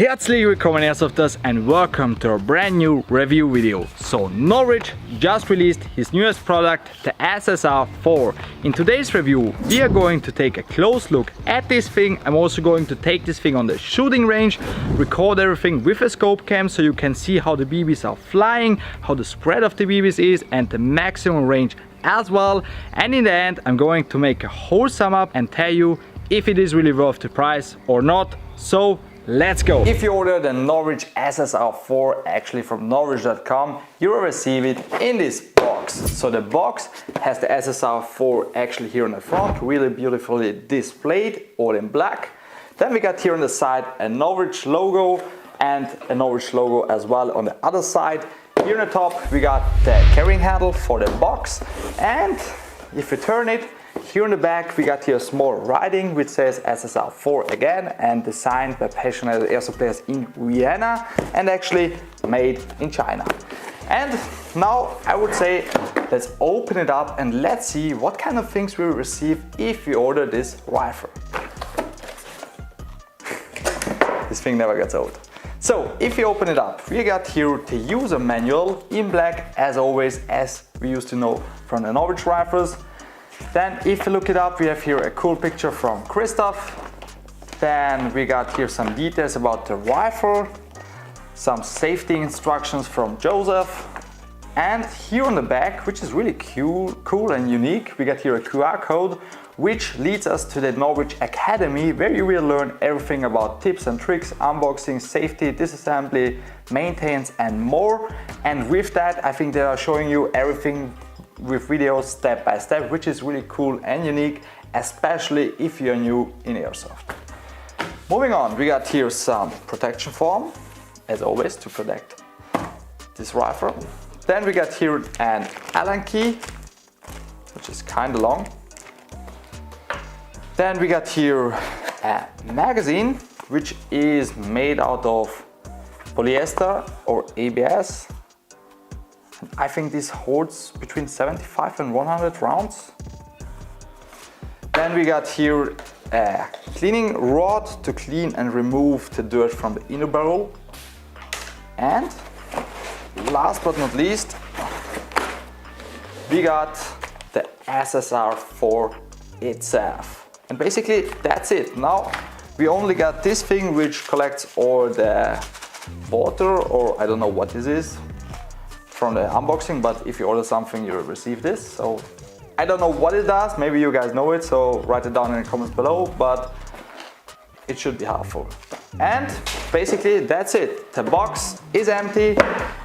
Herzlich willkommen Airsofters and welcome to a brand new review video. So Norwich just released his newest product, the SSR4. In today's review we are going to take a close look at this thing. I'm also going to take this thing on the shooting range, record everything with a scope cam so you can see how the BBs are flying, how the spread of the BBs is and the maximum range as well. And in the end I'm going to make a whole sum up and tell you if it is really worth the price or not. So let's go! If you order the Norwich SSR4 actually from norwich.com, you will receive it in this box. So the box has the SSR4 actually here on the front, really beautifully displayed, all in black. Then we got here on the side a Norwich logo and a Norwich logo as well on the other side. Here on the top we got the carrying handle for the box, and if you turn it, here in the back we got here small writing which says SSR4 again and designed by passionate airsoft players in Vienna and actually made in China. And now I would say let's open it up and let's see what kind of things we will receive if we order this rifle. This thing never gets old. So if you open it up, we got here the user manual in black as always, as we used to know from the Norwich rifles. Then if you look it up, we have here a cool picture from Christoph. Then we got here some details about the rifle, some safety instructions from Joseph. And here on the back, which is really cool and unique, we got here a QR code which leads us to the Norwich Academy, where you will learn everything about tips and tricks, unboxing, safety, disassembly, maintenance and more. And with that I think they are showing you everything with videos step by step, which is really cool and unique, especially if you're new in airsoft. Moving on, we got here some protection foam, as always, to protect this rifle. Then we got here an Allen key, which is kind of long. Then we got here a magazine, which is made out of polyester or ABS. I think this holds between 75 and 100 rounds. Then we got here a cleaning rod to clean and remove the dirt from the inner barrel. And last but not least, we got the SSR4 itself. And basically that's it. Now we only got this thing which collects all the water, or I don't know what this is, from the unboxing, but if you order something you will receive this. So I don't know what it does, maybe you guys know it, so write it down in the comments below, but it should be helpful. And basically that's it. The box is empty,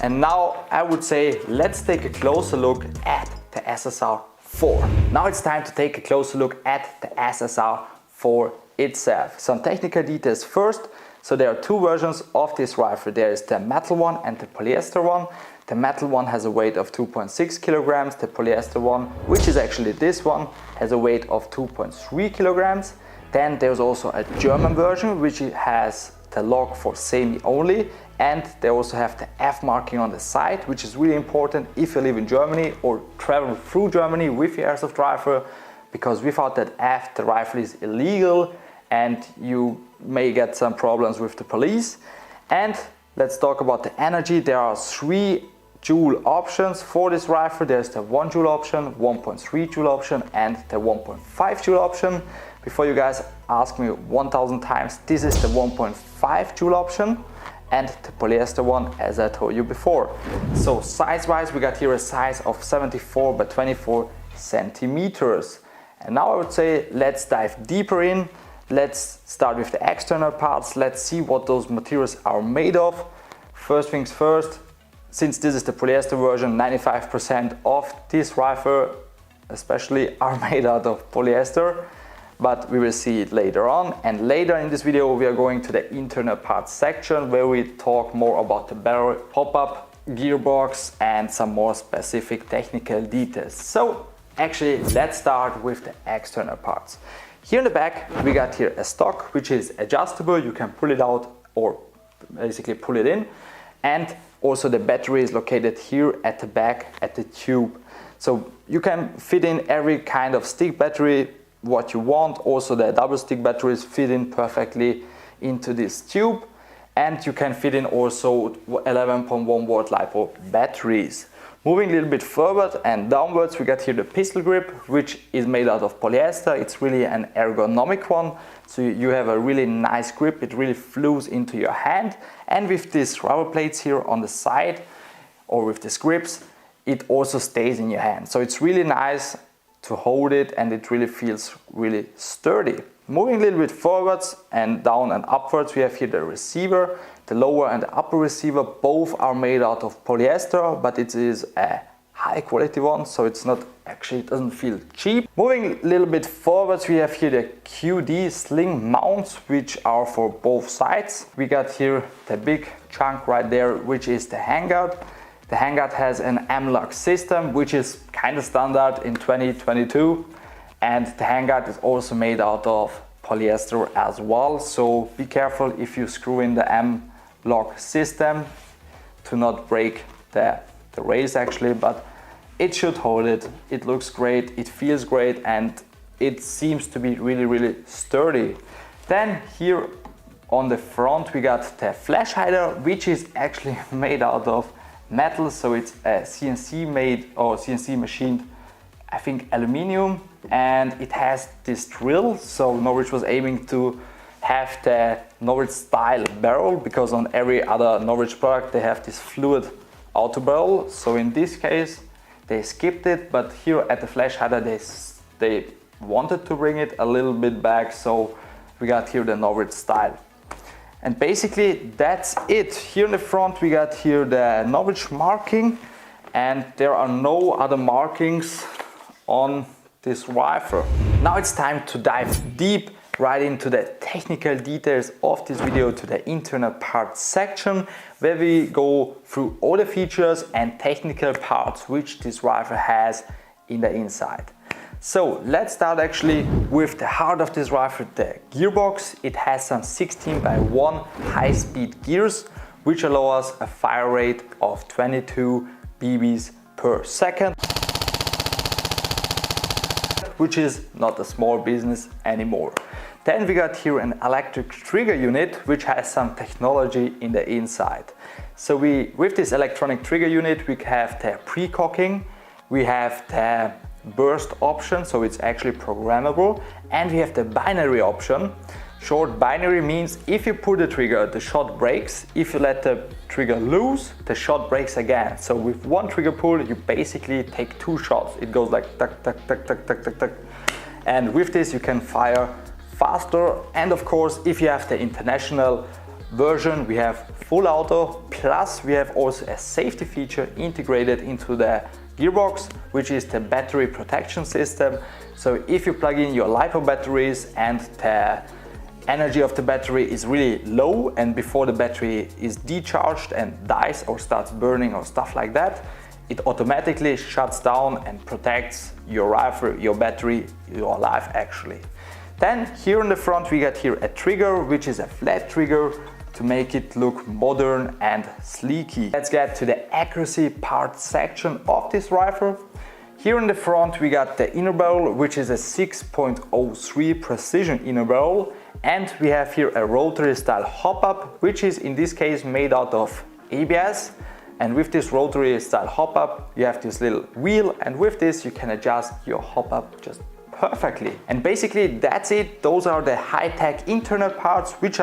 and now I would say let's take a closer look at the SSR4. Now it's time to take a closer look at the SSR4 itself. Some technical details first. So there are two versions of this rifle. There is the metal one and the polyester one. The metal one has a weight of 2.6 kilograms. The polyester one, which is actually this one, has a weight of 2.3 kilograms. Then there's also a German version which has the lock for semi only, and they also have the F marking on the side, which is really important if you live in Germany or travel through Germany with your airsoft rifle, because without that F the rifle is illegal and you may get some problems with the police. And let's talk about the energy. There are 3 joule options for this rifle. There's the 1 joule option, 1.3 joule option and the 1.5 joule option. Before you guys ask me 1000 times, this is the 1.5 joule option and the polyester one, as I told you before. So size wise we got here a size of 74 by 24 centimeters. And now I would say let's dive deeper in. Let's start with the external parts. Let's see what those materials are made of. First things first, since this is the polyester version, 95% of this rifle especially are made out of polyester, but we will see it later on. And later in this video we are going to the internal parts section where we talk more about the barrel, pop-up, gearbox and some more specific technical details. So actually let's start with the external parts. Here in the back we got here a stock which is adjustable. You can pull it out or basically pull it in, and also the battery is located here at the back at the tube. So you can fit in every kind of stick battery what you want. Also the double stick batteries fit in perfectly into this tube. and you can fit in also 11.1 volt LiPo batteries. Moving a little bit forward and downwards, we got here the pistol grip, which is made out of polyester. It's really an ergonomic one, so you have a really nice grip. It really flows into your hand, and with these rubber plates here on the side or with these grips, it also stays in your hand. So it's really nice to hold it, and it really feels really sturdy. Moving a little bit forwards and down and upwards, we have here the receiver. The lower and the upper receiver both are made out of polyester, but it is a high quality one, so it's not actually, it doesn't feel cheap. Moving a little bit forwards, we have here the QD sling mounts, which are for both sides. We got here the big chunk right there, which is the handguard. The handguard has an M-LOK system, which is kind of standard in 2022. And the handguard is also made out of polyester as well. So be careful if you screw in the M-LOK system to not break the rails actually, but it should hold it. It looks great, it feels great, and it seems to be really, really sturdy. Then here on the front, we got the flash hider, which is actually made out of metal. So it's a CNC made or CNC machined, I think, aluminum, and it has this drill. So Norwich was aiming to have the Norwich style barrel, because on every other Norwich product they have this fluid auto barrel. So in this case they skipped it, but here at the flash hider they wanted to bring it a little bit back, so we got here the Norwich style. And basically that's it. Here in the front we got here the Norwich marking, and there are no other markings on this rifle. Now it's time to dive deep right into the technical details of this video, to the internal parts section, where we go through all the features and technical parts which this rifle has in the inside. So let's start actually with the heart of this rifle, the gearbox. It has some 16x1 high-speed gears, which allow us a fire rate of 22 BBs per second, which is not a small business anymore. Then we got here an electric trigger unit, which has some technology in the inside. So with this electronic trigger unit, we have the pre-cocking, we have the burst option, so it's actually programmable, and we have the binary option. Short binary means if you pull the trigger, the shot breaks. If you let the trigger loose, the shot breaks again. So with one trigger pull, you basically take two shots. It goes like tuck, tuck, tuck, tuck, tuck, tuck, tuck. And with this, you can fire faster. And of course, if you have the international version, we have full auto, plus we have also a safety feature integrated into the gearbox, which is the battery protection system. So if you plug in your LiPo batteries and the energy of the battery is really low, and before the battery is decharged and dies or starts burning or stuff like that, it automatically shuts down and protects your rifle, your battery, your life actually. Then here in the front we got here a trigger, which is a flat trigger to make it look modern and sleeky. Let's get to the accuracy part section of this rifle. Here in the front we got the inner barrel, which is a 6.03 precision inner barrel, and we have here a rotary style hop-up, which is in this case made out of ABS. And with this rotary style hop-up you have this little wheel, and with this you can adjust your hop-up just perfectly. And basically that's it. Those are the high-tech internal parts which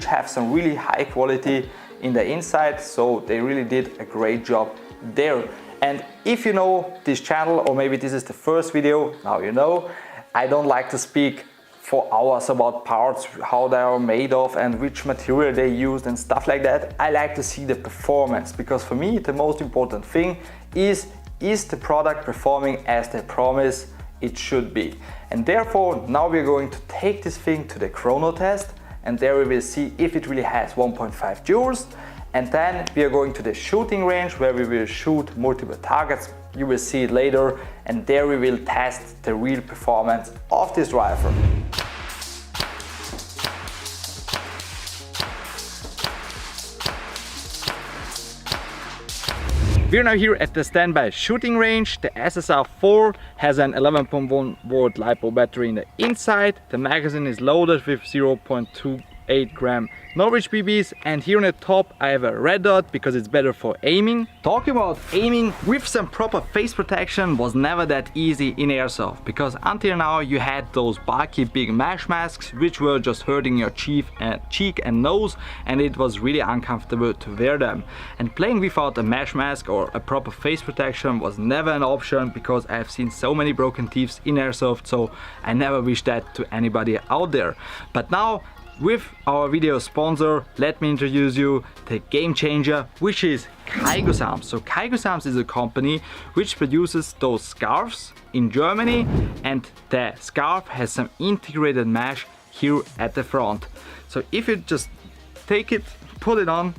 have some really high quality in the inside, so they really did a great job there. And if you know this channel, or maybe this is the first video, now you know, I don't like to speak for hours about parts, how they are made of and which material they used and stuff like that. I like to see the performance, because for me the most important thing is the product performing as they promise it should be. And therefore now we're going to take this thing to the chrono test, and there we will see if it really has 1.5 joules. And then we are going to the shooting range, where we will shoot multiple targets. You will see it later, and there we will test the real performance of this rifle. We're now here at the standby shooting range. The SSR4 has an 11.1 volt LiPo battery in the inside. The magazine is loaded with 0.2 8 gram Norwich BBs, and here on the top I have a red dot because it's better for aiming. Talking about aiming with some proper face protection was never that easy in airsoft, because until now you had those bulky big mesh masks which were just hurting your cheek and nose, and it was really uncomfortable to wear them. And playing without a mesh mask or a proper face protection was never an option, because I have seen so many broken teeth in airsoft, so I never wish that to anybody out there. But now, with our video sponsor, let me introduce you the game changer, which is Kaigosams. So Kaigosams is a company which produces those scarves in Germany, and the scarf has some integrated mesh here at the front. So if you just take it, put it on,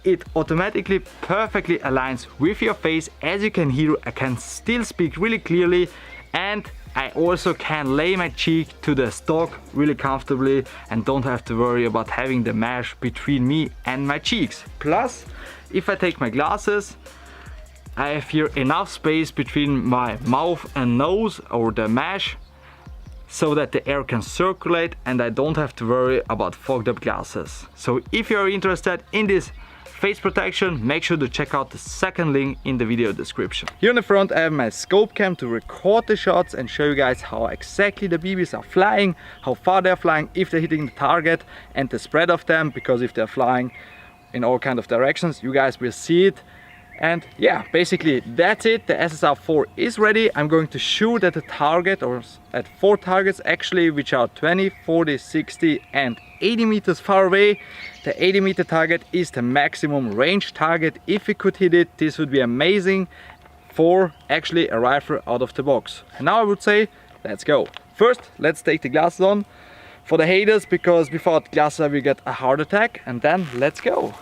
it automatically perfectly aligns with your face. As you can hear, I can still speak really clearly, and I also can lay my cheek to the stock really comfortably and don't have to worry about having the mesh between me and my cheeks. Plus, if I take my glasses, I have here enough space between my mouth and nose, or the mesh, so that the air can circulate and I don't have to worry about fogged up glasses. So if you're interested in this face protection, make sure to check out the second link in the video description. Here on the front I have my scope cam to record the shots and show you guys how exactly the BBs are flying, how far they're flying, if they're hitting the target, and the spread of them, because if they're flying in all kind of directions, you guys will see it. And yeah, basically that's it. The SSR4 is ready. I'm going to shoot at a target, or at 4 targets actually, which are 20, 40, 60 and 80 meters far away. The 80 meter target is the maximum range target. If we could hit it, this would be amazing for actually a rifle out of the box. And now I would say, let's go. First, let's take the glasses on for the haters, because without glasses I will get a heart attack. And then let's go.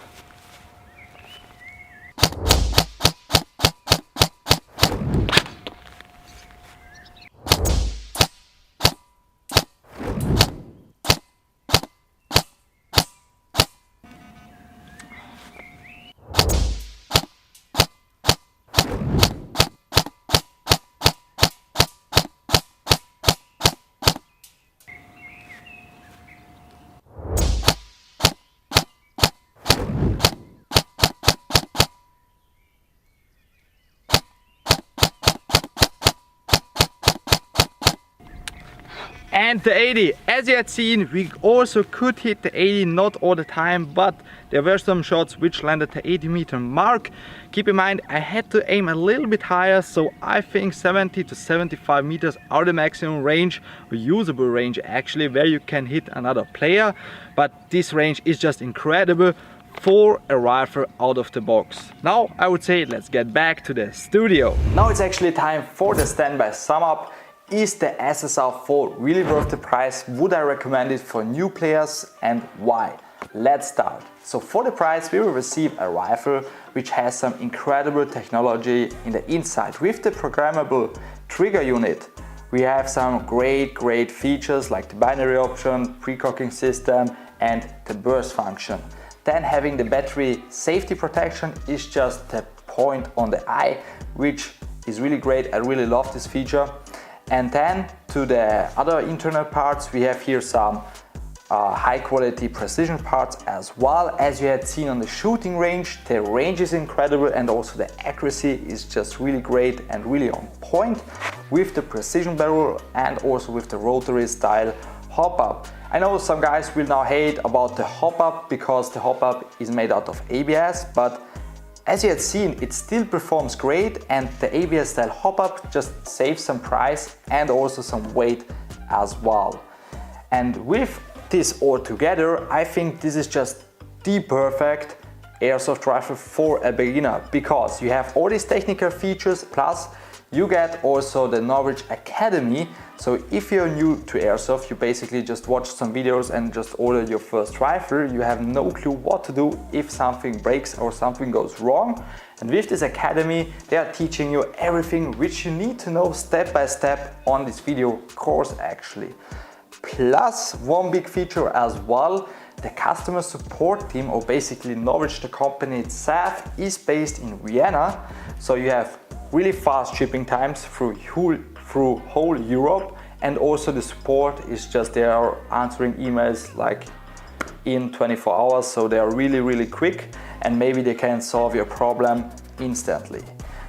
And the 80, as you had seen, we also could hit the 80, not all the time, but there were some shots which landed the 80 meter mark. Keep in mind, I had to aim a little bit higher, so I think 70 to 75 meters are the maximum range, or usable range actually, where you can hit another player. But this range is just incredible for a rifle out of the box. Now I would say let's get back to the studio. Now it's actually time for the standby sum up. Is the SSR4 really worth the price? Would I recommend it for new players, and why? Let's start. So for the price we will receive a rifle which has some incredible technology in the inside. With the programmable trigger unit we have some great features like the binary option, pre-cocking system and the burst function. Then having the battery safety protection is just the point on the eye, which is really great. I really love this feature. And then to the other internal parts, we have here some high quality precision parts as well. As you had seen on the shooting range, the range is incredible and also the accuracy is just really great and really on point with the precision barrel and also with the rotary style hop-up. I know some guys will now hate about the hop-up because the hop-up is made out of ABS, but as you had seen, it still performs great, and the ABS style hop-up just saves some price and also some weight as well. And with this all together, I think this is just the perfect airsoft rifle for a beginner, because you have all these technical features, plus you get also the Norwich Academy. So if you're new to airsoft, you basically just watch some videos and just order your first rifle. You have no clue what to do if something breaks or something goes wrong. And with this academy, they are teaching you everything which you need to know step by step on this video course actually. Plus one big feature as well, the customer support team, or basically Norwich, the company itself, is based in Vienna. So you have really fast shipping times through whole Europe, and also the support is just there answering emails like in 24 hours, so they are really, really quick, and maybe they can solve your problem instantly.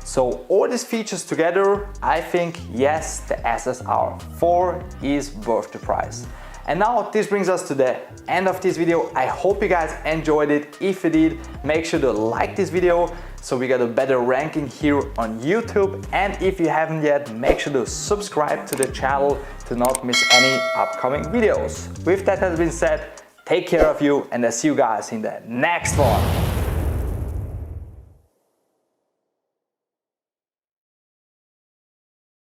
So all these features together, I think yes, the SSR 4 is worth the price. And now this brings us to the end of this video. I hope you guys enjoyed it. If you did, make sure to like this video so we get a better ranking here on YouTube. And if you haven't yet, make sure to subscribe to the channel to not miss any upcoming videos. With that has been said, take care of you, and I'll see you guys in the next one.